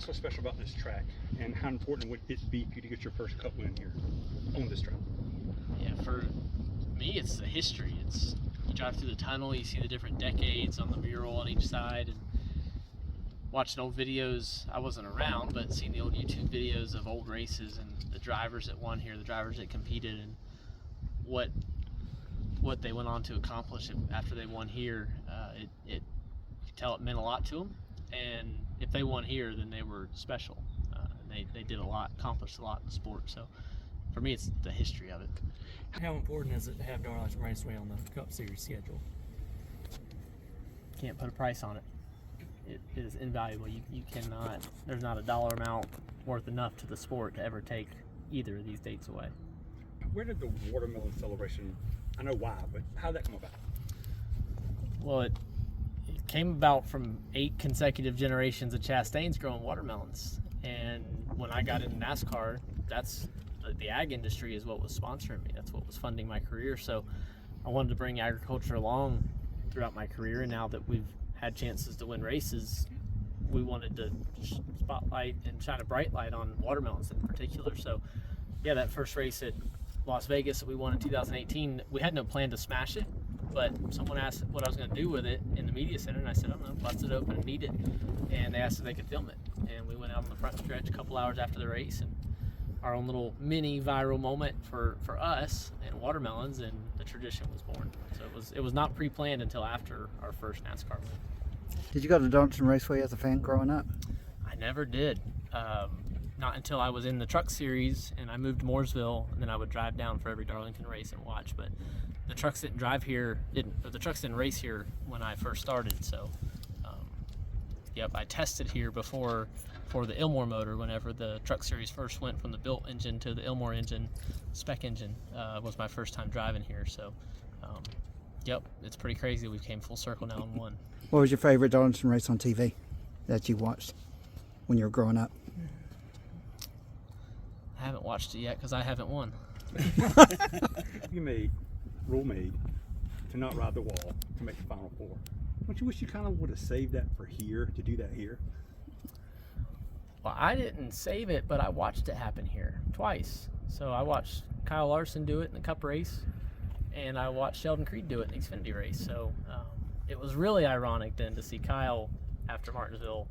what's so special about this track, and how important would it be for you to get your first Cup win here on this track? Yeah, for me, it's the history. It's you drive through the tunnel, you see the different decades on the mural on each side, and watching old videos. I wasn't around, but seeing the old YouTube videos of old races and the drivers that won here, the drivers that competed, and what they went on to accomplish after they won here. You could tell it meant a lot to them, and if they won here, then they were special. They did a lot, accomplished a lot in the sport. So for me, it's the history of it. How important is it to have Darlington Raceway on the Cup Series schedule? Can't put a price on it. It is invaluable. You cannot, there's not a dollar amount worth enough to the sport to ever take either of these dates away. Where did the watermelon celebration, I know why, but how did that come about? Well, it came about from 8 consecutive generations of Chastains growing watermelons. And when I got into NASCAR, that's the ag industry is what was sponsoring me. That's what was funding my career. So I wanted to bring agriculture along throughout my career. And now that we've had chances to win races, we wanted to spotlight and shine a bright light on watermelons in particular. So yeah, that first race at Las Vegas that we won in 2018, we had no plan to smash it, but someone asked what I was going to do with it in the media center, and I said, I don't know, bust it open and eat it. And they asked if they could film it. And we went out on the front stretch a couple hours after the race, and our own little mini viral moment for us and watermelons, and the tradition was born. So it was not pre-planned until after our first NASCAR win. Did you go to Darlington Raceway as a fan growing up? I never did. Not until I was in the truck series and I moved to Mooresville, and then I would drive down for every Darlington race and watch. But the trucks didn't race here when I first started. So, yep, I tested here before for the Ilmore motor whenever the truck series first went from the built engine to the Ilmore engine, spec engine. Was my first time driving here. So, yep, it's pretty crazy. We came full circle now and won. What was your favorite Darlington race on TV that you watched when you were growing up? I haven't watched it yet because I haven't won. Rule made to not ride the wall to make the Final Four. Don't you wish you kind of would have saved that for here, to do that here? Well, I didn't save it, but I watched it happen here twice. So I watched Kyle Larson do it in the Cup race, and I watched Sheldon Creed do it in the Xfinity race. So it was really ironic then to see Kyle after Martinsville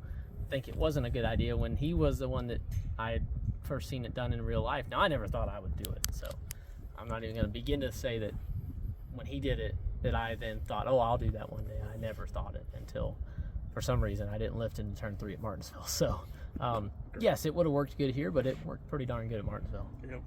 think it wasn't a good idea when he was the one that I had first seen it done in real life. Now, I never thought I would do it, so I'm not even going to begin to say that when he did it that I then thought, oh, I'll do that one day. I never thought it until for some reason I didn't lift into turn 3 at Martinsville. So yes, it would have worked good here, but it worked pretty darn good at Martinsville. Yeah, it was